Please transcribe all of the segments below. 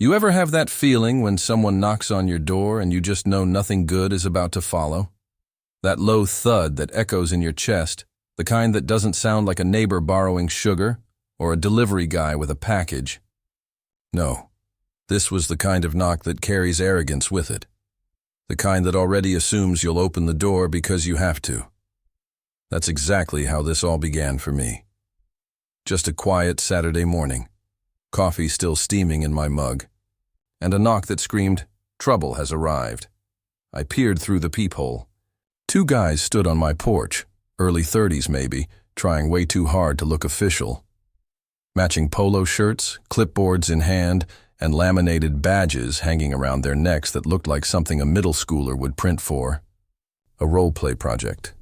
You ever have that feeling when someone knocks on your door and you just know nothing good is about to follow? That low thud that echoes in your chest, the kind that doesn't sound like a neighbor borrowing sugar or a delivery guy with a package. No, this was the kind of knock that carries arrogance with it. The kind that already assumes you'll open the door because you have to. That's exactly how this all began for me. Just a quiet Saturday morning, coffee still steaming in my mug, and a knock that screamed, "Trouble has arrived." I peered through the peephole. Two guys stood on my porch, early 30s maybe, trying way too hard to look official. Matching polo shirts, clipboards in hand, and laminated badges hanging around their necks that looked like something a middle schooler would print for. A role-play project.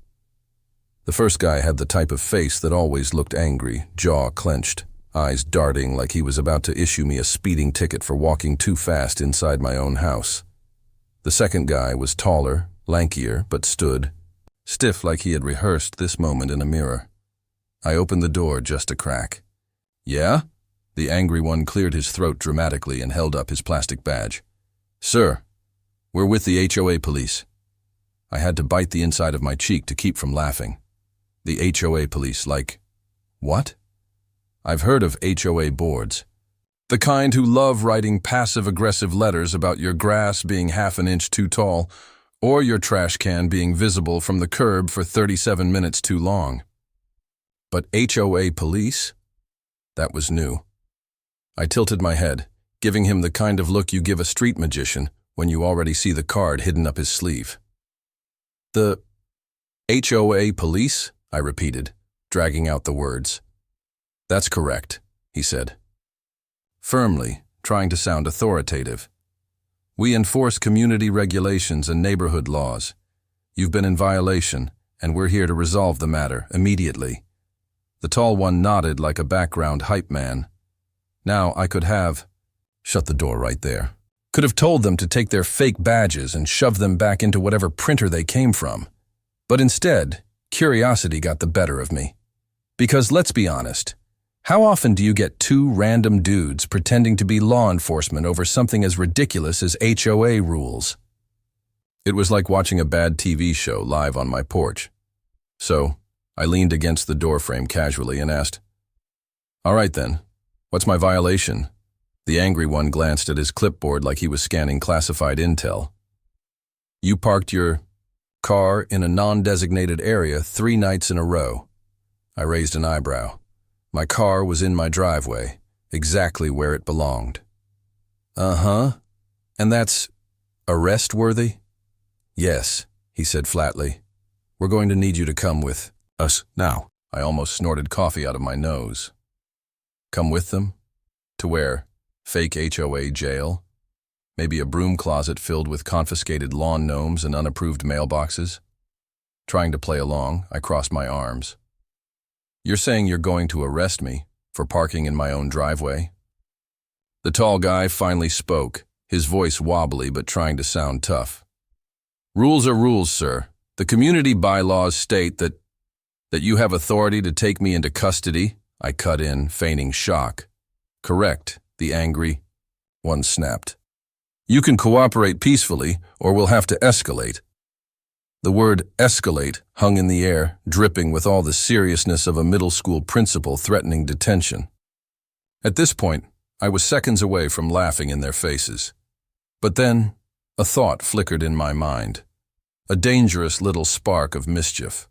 The first guy had the type of face that always looked angry, jaw clenched, eyes darting like he was about to issue me a speeding ticket for walking too fast inside my own house. The second guy was taller, lankier, but stood, stiff like he had rehearsed this moment in a mirror. I opened the door just a crack. "Yeah?" The angry one cleared his throat dramatically and held up his plastic badge. "Sir, we're with the HOA police." I had to bite the inside of my cheek to keep from laughing. The HOA police, like, what? I've heard of HOA boards. The kind who love writing passive-aggressive letters about your grass being half an inch too tall or your trash can being visible from the curb for 37 minutes too long. But HOA police? That was new. I tilted my head, giving him the kind of look you give a street magician when you already see the card hidden up his sleeve. "The HOA police?" I repeated, dragging out the words. "That's correct," he said. Firmly, trying to sound authoritative. "We enforce community regulations and neighborhood laws. You've been in violation, and we're here to resolve the matter immediately." The tall one nodded like a background hype man. Now I could have shut the door right there. Could have told them to take their fake badges and shove them back into whatever printer they came from. But instead, curiosity got the better of me. Because let's be honest, how often do you get two random dudes pretending to be law enforcement over something as ridiculous as HOA rules? It was like watching a bad TV show live on my porch. So, I leaned against the doorframe casually and asked, "All right then, what's my violation?" The angry one glanced at his clipboard like he was scanning classified intel. "You parked your car in a non-designated area 3 nights in a row." I raised an eyebrow. My car was in my driveway, exactly where it belonged. "Uh-huh. And that's arrest-worthy?" "Yes," he said flatly. "We're going to need you to come with us now." I almost snorted coffee out of my nose. Come with them? To where? Fake HOA jail? Maybe a broom closet filled with confiscated lawn gnomes and unapproved mailboxes? Trying to play along, I crossed my arms. "You're saying you're going to arrest me for parking in my own driveway?" The tall guy finally spoke, his voice wobbly but trying to sound tough. "Rules are rules, sir. The community bylaws state that you have authority to take me into custody," I cut in, feigning shock. "Correct," the angry one snapped. "You can cooperate peacefully, or we'll have to escalate." The word escalate hung in the air, dripping with all the seriousness of a middle school principal threatening detention. At this point, I was seconds away from laughing in their faces. But then, a thought flickered in my mind. A dangerous little spark of mischief.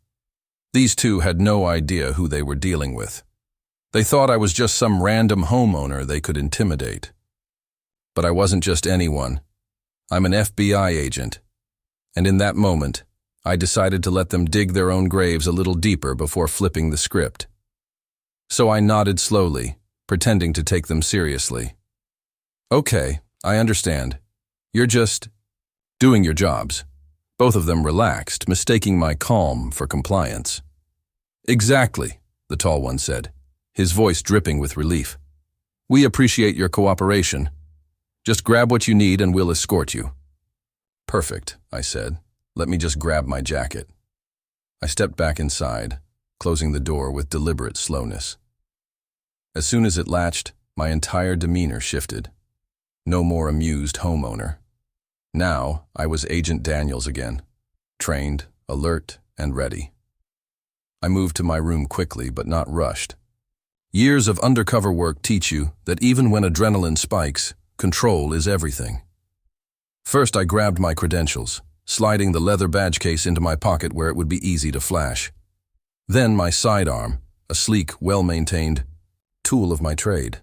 These two had no idea who they were dealing with. They thought I was just some random homeowner they could intimidate. But I wasn't just anyone. I'm an FBI agent. And in that moment, I decided to let them dig their own graves a little deeper before flipping the script. So I nodded slowly, pretending to take them seriously. "Okay, I understand. You're just doing your jobs." Both of them relaxed, mistaking my calm for compliance. "Exactly," the tall one said, his voice dripping with relief. "We appreciate your cooperation. Just grab what you need and we'll escort you." "Perfect," I said. "Let me just grab my jacket." I stepped back inside, closing the door with deliberate slowness. As soon as it latched, my entire demeanor shifted. No more amused homeowner. Now, I was Agent Daniels again, trained, alert, and ready. I moved to my room quickly, but not rushed. Years of undercover work teach you that even when adrenaline spikes, control is everything. First, I grabbed my credentials, sliding the leather badge case into my pocket where it would be easy to flash. Then my sidearm, a sleek, well-maintained tool of my trade.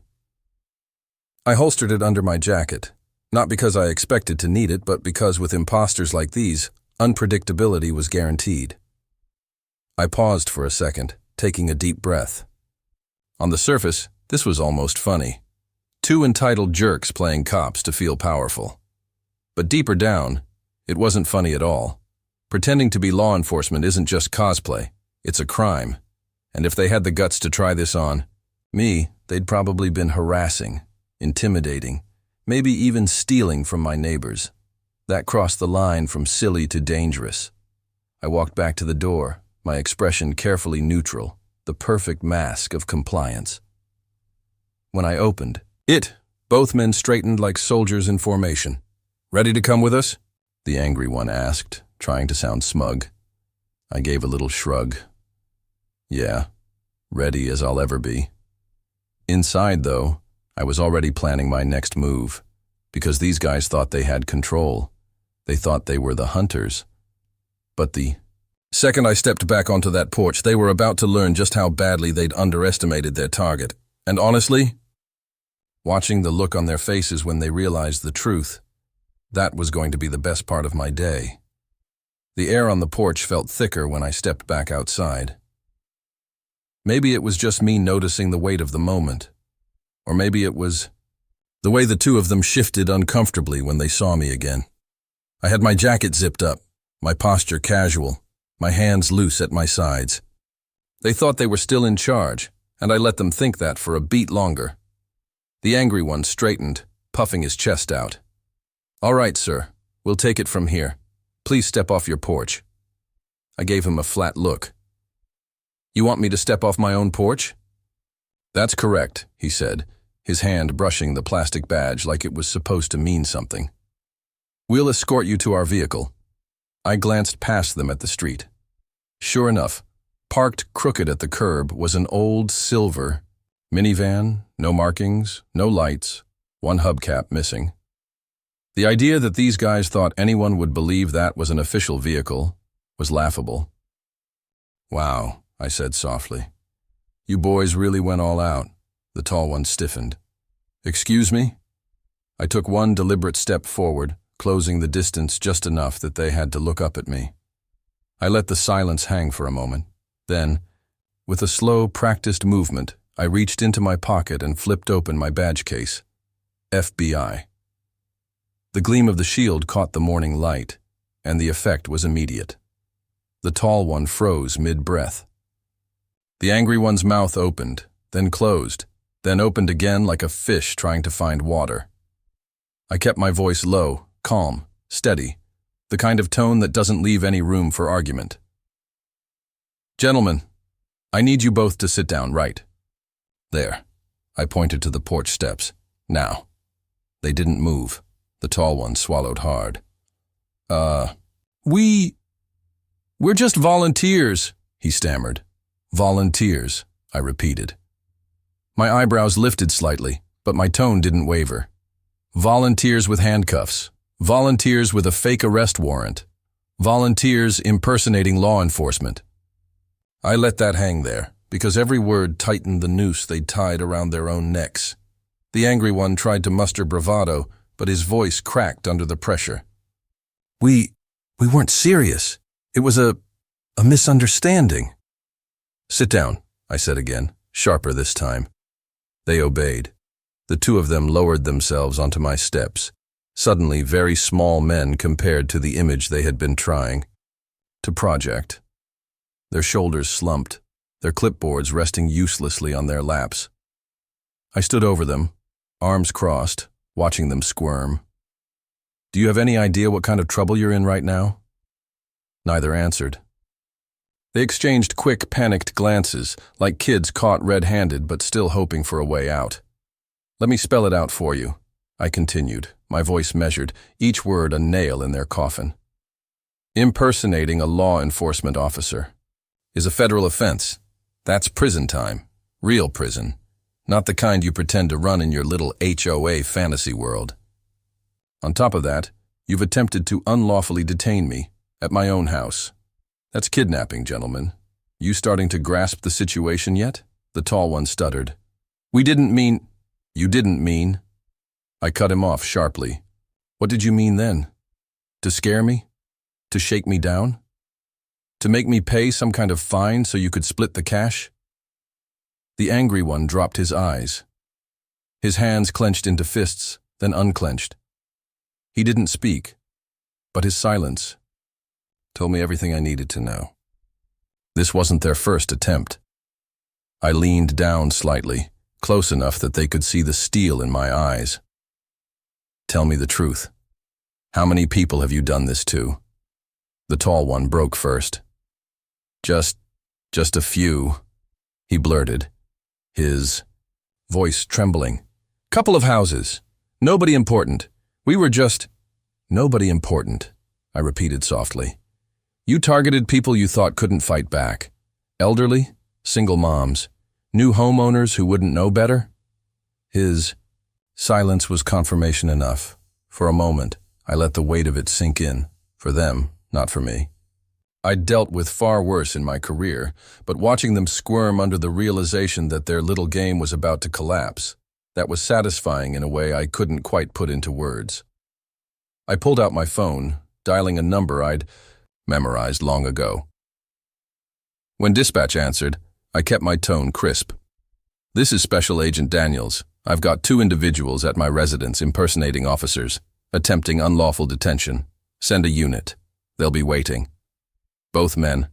I holstered it under my jacket, not because I expected to need it, but because with imposters like these, unpredictability was guaranteed. I paused for a second, taking a deep breath. On the surface, this was almost funny. Two entitled jerks playing cops to feel powerful. But deeper down, it wasn't funny at all. Pretending to be law enforcement isn't just cosplay, it's a crime. And if they had the guts to try this on me, they'd probably been harassing, intimidating, maybe even stealing from my neighbors. That crossed the line from silly to dangerous. I walked back to the door, my expression carefully neutral, the perfect mask of compliance. When I opened, both men straightened like soldiers in formation. "Ready to come with us?" the angry one asked, trying to sound smug. I gave a little shrug. Yeah, ready as I'll ever be. Inside, though, I was already planning my next move, because these guys thought they had control. They thought they were the hunters. But the second I stepped back onto that porch, they were about to learn just how badly they'd underestimated their target. And honestly, watching the look on their faces when they realized the truth, that was going to be the best part of my day. The air on the porch felt thicker when I stepped back outside. Maybe it was just me noticing the weight of the moment. Or maybe it was the way the two of them shifted uncomfortably when they saw me again. I had my jacket zipped up, my posture casual, my hands loose at my sides. They thought they were still in charge, and I let them think that for a beat longer. The angry one straightened, puffing his chest out. "All right, sir, we'll take it from here. Please step off your porch." I gave him a flat look. "You want me to step off my own porch?" "That's correct," he said, his hand brushing the plastic badge like it was supposed to mean something. "We'll escort you to our vehicle." I glanced past them at the street. Sure enough, parked crooked at the curb was an old silver minivan, no markings, no lights, one hubcap missing. The idea that these guys thought anyone would believe that was an official vehicle was laughable. "Wow," I said softly. "You boys really went all out." The tall one stiffened. "Excuse me?" I took one deliberate step forward, closing the distance just enough that they had to look up at me. I let the silence hang for a moment. Then, with a slow, practiced movement, I reached into my pocket and flipped open my badge case. FBI. The gleam of the shield caught the morning light, and the effect was immediate. The tall one froze mid-breath. The angry one's mouth opened, then closed, then opened again like a fish trying to find water. I kept my voice low, calm, steady, the kind of tone that doesn't leave any room for argument. "Gentlemen, I need you both to sit down right there." I pointed to the porch steps. "Now." They didn't move. The tall one swallowed hard. We're just volunteers," he stammered. "Volunteers," I repeated. My eyebrows lifted slightly, but my tone didn't waver. "Volunteers with handcuffs. Volunteers with a fake arrest warrant. Volunteers impersonating law enforcement." I let that hang there, because every word tightened the noose they'd tied around their own necks. The angry one tried to muster bravado, but his voice cracked under the pressure. We weren't serious. It was a misunderstanding." "Sit down," I said again, sharper this time. They obeyed. The two of them lowered themselves onto my steps, suddenly very small men compared to the image they had been trying to project. Their shoulders slumped, their clipboards resting uselessly on their laps. I stood over them, arms crossed, watching them squirm. "Do you have any idea what kind of trouble you're in right now?" Neither answered. They exchanged quick, panicked glances, like kids caught red-handed but still hoping for a way out. "Let me spell it out for you," I continued, my voice measured, each word a nail in their coffin. Impersonating a law enforcement officer is a federal offense. That's prison time. Real prison. Not the kind you pretend to run in your little HOA fantasy world. On top of that, you've attempted to unlawfully detain me at my own house. That's kidnapping, gentlemen. You starting to grasp the situation yet? The tall one stuttered. You didn't mean. I cut him off sharply. What did you mean then? To scare me? To shake me down? To make me pay some kind of fine so you could split the cash? The angry one dropped his eyes. His hands clenched into fists, then unclenched. He didn't speak, but his silence told me everything I needed to know. This wasn't their first attempt. I leaned down slightly, close enough that they could see the steel in my eyes. Tell me the truth. How many people have you done this to? The tall one broke first. Just a few, he blurted, his voice trembling. Couple of houses. Nobody important. Nobody important, I repeated softly. You targeted people you thought couldn't fight back. Elderly, single moms, new homeowners who wouldn't know better. His silence was confirmation enough. For a moment, I let the weight of it sink in. For them, not for me. I'd dealt with far worse in my career, but watching them squirm under the realization that their little game was about to collapse, that was satisfying in a way I couldn't quite put into words. I pulled out my phone, dialing a number I'd memorized long ago. When dispatch answered, I kept my tone crisp. This is Special Agent Daniels. I've got 2 individuals at my residence impersonating officers, attempting unlawful detention. Send a unit. They'll be waiting. Both men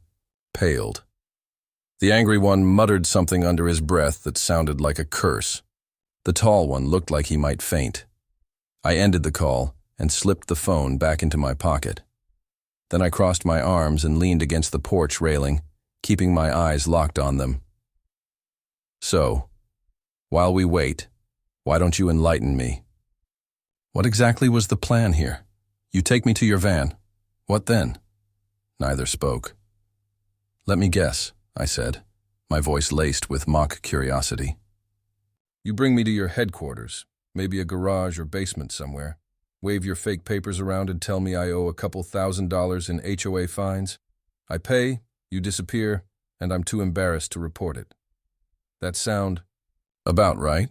paled. The angry one muttered something under his breath that sounded like a curse. The tall one looked like he might faint. I ended the call and slipped the phone back into my pocket. Then I crossed my arms and leaned against the porch railing, keeping my eyes locked on them. So, while we wait, why don't you enlighten me? What exactly was the plan here? You take me to your van. What then? Neither spoke. Let me guess, I said, my voice laced with mock curiosity. You bring me to your headquarters, maybe a garage or basement somewhere. Wave your fake papers around and tell me I owe a couple $1,000s in HOA fines. I pay, you disappear, and I'm too embarrassed to report it. That sound about right?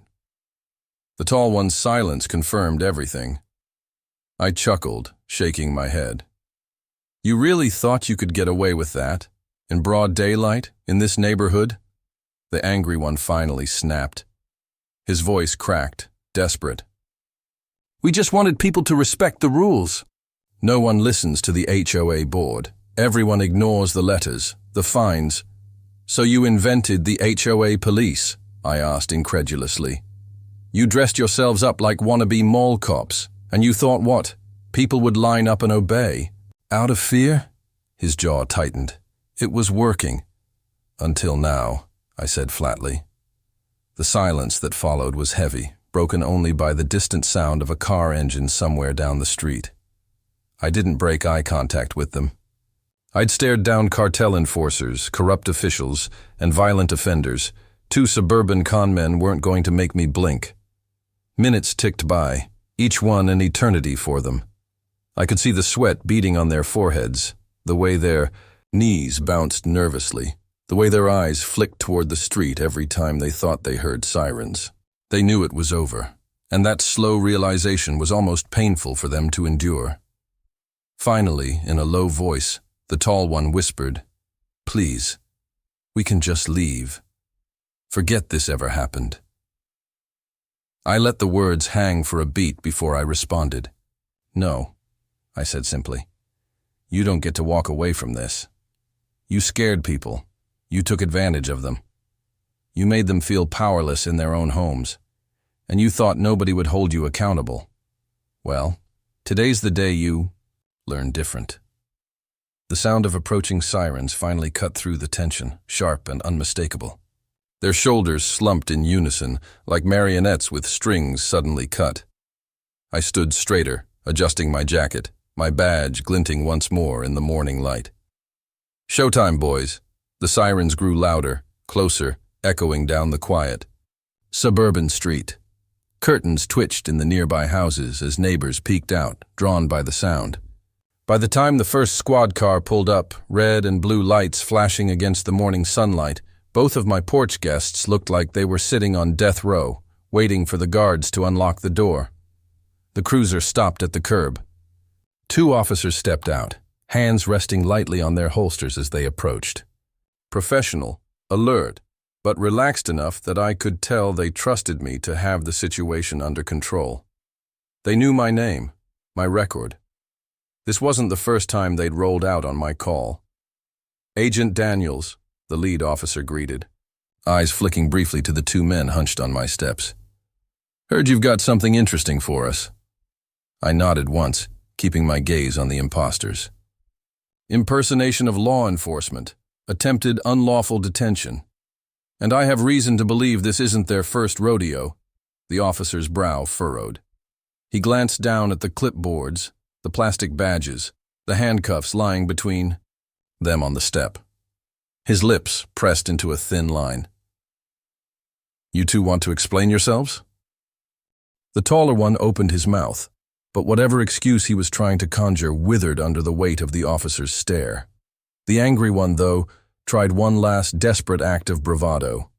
The tall one's silence confirmed everything. I chuckled, shaking my head. You really thought you could get away with that? In broad daylight? In this neighborhood? The angry one finally snapped. His voice cracked, desperate. We just wanted people to respect the rules. No one listens to the HOA board. Everyone ignores the letters, the fines. So you invented the HOA police? I asked incredulously. You dressed yourselves up like wannabe mall cops, and you thought what? People would line up and obey? Out of fear? His jaw tightened. It was working. Until now, I said flatly. The silence that followed was heavy, broken only by the distant sound of a car engine somewhere down the street. I didn't break eye contact with them. I'd stared down cartel enforcers, corrupt officials, and violent offenders. 2 suburban conmen weren't going to make me blink. Minutes ticked by, each one an eternity for them. I could see the sweat beading on their foreheads, the way their knees bounced nervously, the way their eyes flicked toward the street every time they thought they heard sirens. They knew it was over, and that slow realization was almost painful for them to endure. Finally, in a low voice, the tall one whispered, Please, we can just leave. Forget this ever happened. I let the words hang for a beat before I responded. No, I said simply. You don't get to walk away from this. You scared people. You took advantage of them. You made them feel powerless in their own homes. And you thought nobody would hold you accountable. Well, today's the day you learn different. The sound of approaching sirens finally cut through the tension, sharp and unmistakable. Their shoulders slumped in unison, like marionettes with strings suddenly cut. I stood straighter, adjusting my jacket, my badge glinting once more in the morning light. "Showtime, boys." The sirens grew louder, closer, echoing down the quiet. Suburban street. Curtains twitched in the nearby houses as neighbors peeked out, drawn by the sound. By the time the first squad car pulled up, red and blue lights flashing against the morning sunlight, both of my porch guests looked like they were sitting on death row, waiting for the guards to unlock the door. The cruiser stopped at the curb. Two officers stepped out, hands resting lightly on their holsters as they approached. Professional, alert, but relaxed enough that I could tell they trusted me to have the situation under control. They knew my name, my record. This wasn't the first time they'd rolled out on my call. "Agent Daniels," the lead officer greeted, eyes flicking briefly to the two men hunched on my steps. "Heard you've got something interesting for us." I nodded once, keeping my gaze on the imposters. "Impersonation of law enforcement, attempted unlawful detention. And I have reason to believe this isn't their first rodeo." The officer's brow furrowed. He glanced down at the clipboards, the plastic badges, the handcuffs lying between them on the step. His lips pressed into a thin line. "You two want to explain yourselves?" The taller one opened his mouth, but whatever excuse he was trying to conjure withered under the weight of the officer's stare. The angry one, though, tried one last desperate act of bravado.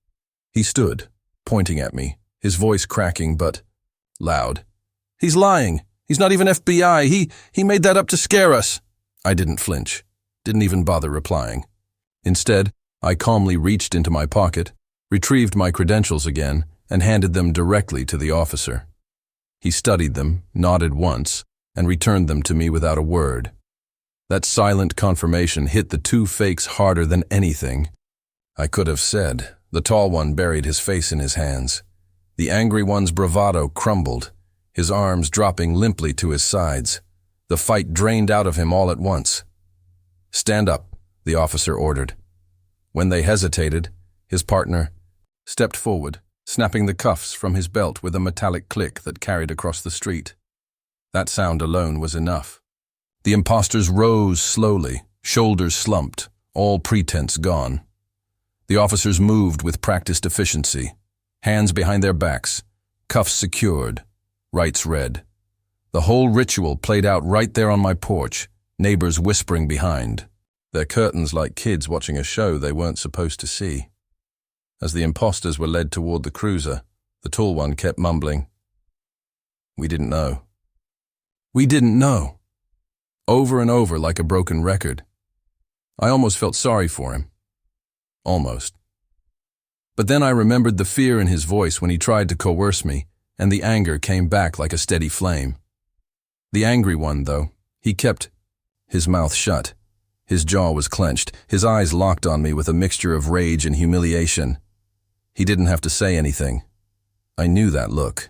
He stood, pointing at me, his voice cracking but loud. "He's lying. He's not even FBI. He made that up to scare us." I didn't flinch, didn't even bother replying. Instead, I calmly reached into my pocket, retrieved my credentials again, and handed them directly to the officer. He studied them, nodded once, and returned them to me without a word. That silent confirmation hit the two fakes harder than anything I could have said. The tall one buried his face in his hands. The angry one's bravado crumbled, his arms dropping limply to his sides. The fight drained out of him all at once. "Stand up," the officer ordered. When they hesitated, his partner stepped forward, snapping the cuffs from his belt with a metallic click that carried across the street. That sound alone was enough. The imposters rose slowly, shoulders slumped, all pretense gone. The officers moved with practiced efficiency, hands behind their backs, cuffs secured, rights read. The whole ritual played out right there on my porch, neighbors whispering behind, their curtains like kids watching a show they weren't supposed to see. As the imposters were led toward the cruiser, the tall one kept mumbling, "We didn't know. We didn't know." Over and over like a broken record. I almost felt sorry for him. Almost. But then I remembered the fear in his voice when he tried to coerce me, and the anger came back like a steady flame. The angry one, though, he kept his mouth shut. His jaw was clenched, his eyes locked on me with a mixture of rage and humiliation. He didn't have to say anything. I knew that look.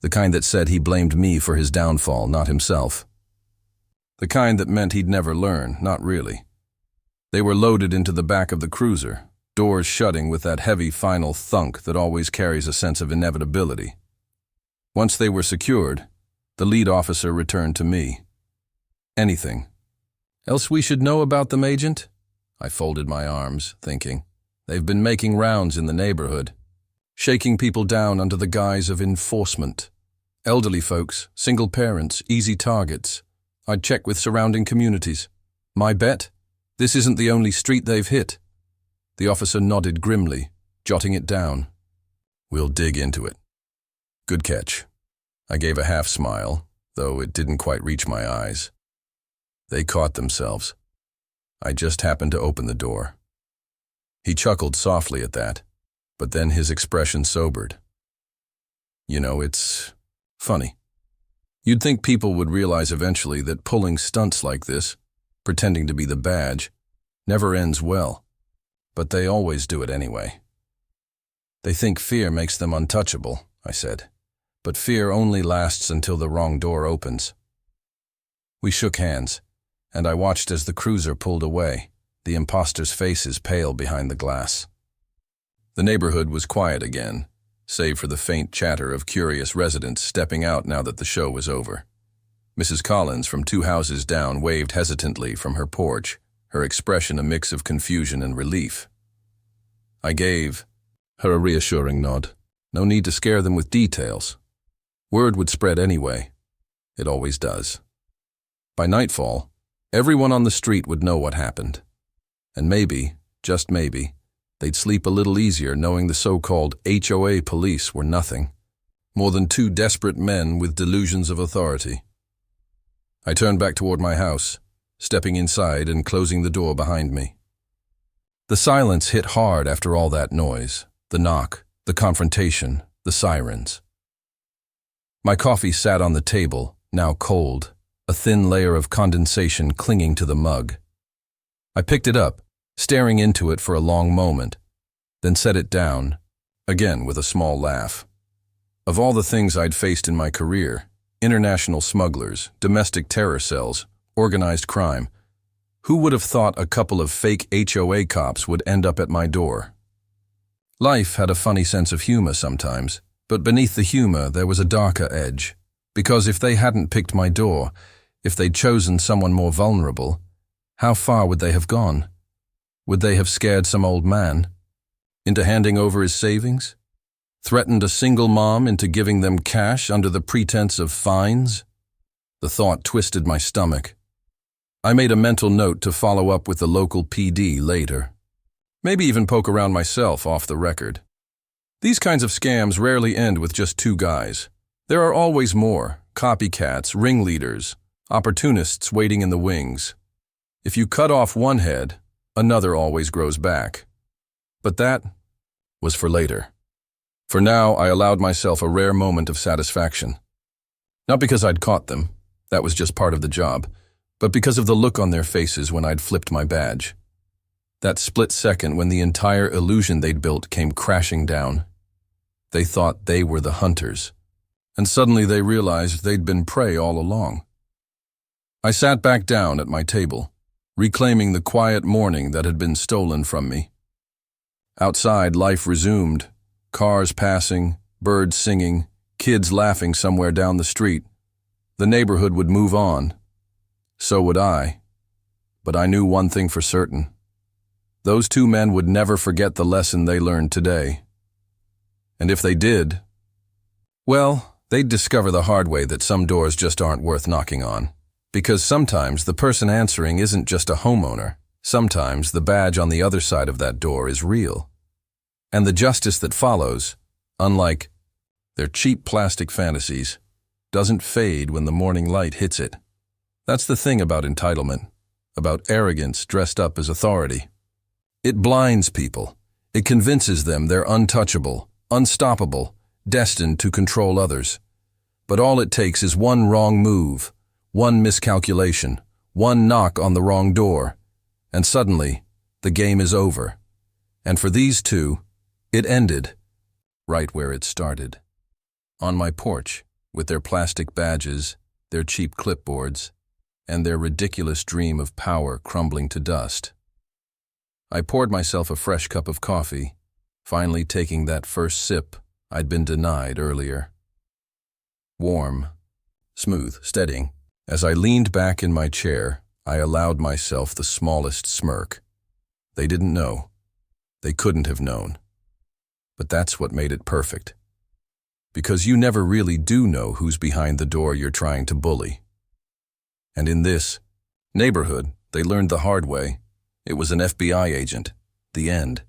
The kind that said he blamed me for his downfall, not himself. The kind that meant he'd never learn, not really. They were loaded into the back of the cruiser, doors shutting with that heavy final thunk that always carries a sense of inevitability. Once they were secured, the lead officer returned to me. "Anything else we should know about them, Agent?" I folded my arms, thinking. They've been making rounds in the neighborhood, shaking people down under the guise of enforcement. Elderly folks, single parents, easy targets. I'd check with surrounding communities. My bet? This isn't the only street they've hit. The officer nodded grimly, jotting it down. "We'll dig into it." "Good catch." I gave a half smile, though it didn't quite reach my eyes. They caught themselves. I just happened to open the door. He chuckled softly at that, but then his expression sobered. "You know, it's funny. You'd think people would realize eventually that pulling stunts like this, pretending to be the badge, never ends well, but they always do it anyway. They think fear makes them untouchable," I said, "but fear only lasts until the wrong door opens." We shook hands, and I watched as the cruiser pulled away, the imposters' faces pale behind the glass. The neighborhood was quiet again, save for the faint chatter of curious residents stepping out now that the show was over. Mrs. Collins from 2 houses down waved hesitantly from her porch, her expression a mix of confusion and relief. I gave her a reassuring nod. No need to scare them with details. Word would spread anyway. It always does. By nightfall, everyone on the street would know what happened. And maybe, just maybe, they'd sleep a little easier knowing the so-called HOA police were nothing more than 2 desperate men with delusions of authority. I turned back toward my house, stepping inside and closing the door behind me. The silence hit hard after all that noise, the knock, the confrontation, the sirens. My coffee sat on the table, now cold, a thin layer of condensation clinging to the mug. I picked it up, staring into it for a long moment, then set it down, again with a small laugh. Of all the things I'd faced in my career, international smugglers, domestic terror cells, organized crime, who would have thought a couple of fake HOA cops would end up at my door? Life had a funny sense of humor sometimes, but beneath the humor there was a darker edge, because if they hadn't picked my door, if they'd chosen someone more vulnerable, how far would they have gone? Would they have scared some old man into handing over his savings? Threatened a single mom into giving them cash under the pretense of fines? The thought twisted my stomach. I made a mental note to follow up with the local PD later. Maybe even poke around myself off the record. These kinds of scams rarely end with just 2 guys. There are always more, copycats, ringleaders, opportunists waiting in the wings. If you cut off one head, another always grows back. But that was for later. For now, I allowed myself a rare moment of satisfaction. Not because I'd caught them, that was just part of the job, but because of the look on their faces when I'd flipped my badge. That split second when the entire illusion they'd built came crashing down. They thought they were the hunters, and suddenly they realized they'd been prey all along. I sat back down at my table, reclaiming the quiet morning that had been stolen from me. Outside, life resumed. Cars passing, birds singing, kids laughing somewhere down the street. The neighborhood would move on. So would I. But I knew one thing for certain. Those 2 men would never forget the lesson they learned today. And if they did, well, they'd discover the hard way that some doors just aren't worth knocking on. Because sometimes the person answering isn't just a homeowner. Sometimes the badge on the other side of that door is real. And the justice that follows, unlike their cheap plastic fantasies, doesn't fade when the morning light hits it. That's the thing about entitlement, about arrogance dressed up as authority. It blinds people. It convinces them they're untouchable, unstoppable, destined to control others. But all it takes is one wrong move, one miscalculation, one knock on the wrong door, and suddenly the game is over. And for these 2, it ended right where it started. On my porch, with their plastic badges, their cheap clipboards, and their ridiculous dream of power crumbling to dust. I poured myself a fresh cup of coffee, finally taking that first sip I'd been denied earlier. Warm, smooth, steadying. As I leaned back in my chair, I allowed myself the smallest smirk. They didn't know. They couldn't have known. But that's what made it perfect. Because you never really do know who's behind the door you're trying to bully. And in this neighborhood, they learned the hard way. It was an FBI agent. The end.